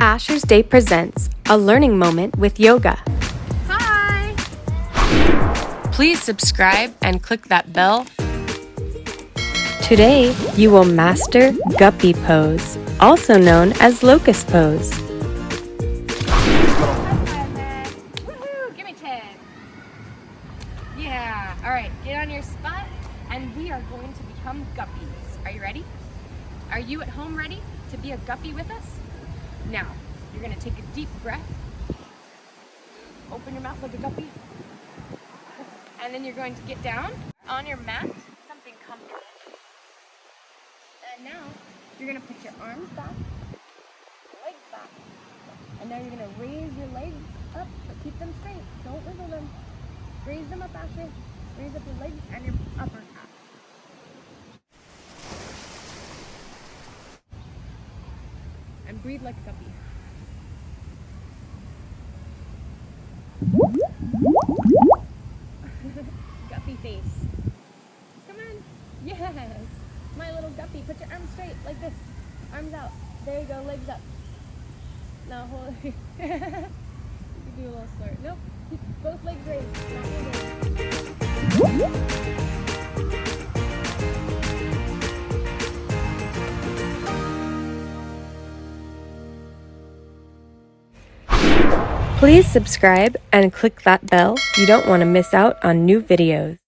Asher's Day presents a learning moment with yoga. Hi! Please subscribe and click that bell. Today, you will master Guppy pose, also known as locust pose. Woohoo! Give me 10. Yeah. All right. Get on your spot, and we are going to become guppies. Are you ready? Are you at home ready to be a guppy with us? Now, you're going to take a deep breath. Open your mouth like a guppy. And then you're going to get down on your mat, something comfortable. And now, you're going to put your arms back, legs back. And now you're going to raise your legs up, but keep them straight. Don't wiggle them. Raise them up, Asher. Raise up your legs and your upper half. And breathe like a guppy. Guppy face. Come on. Yes. My little guppy. Put your arms straight like this. Arms out. There you go. Legs up. Now hold it. You can do a little slur. Nope. Keep both legs raised. Not wiggling. Please subscribe and click that bell. You don't want to miss out on new videos.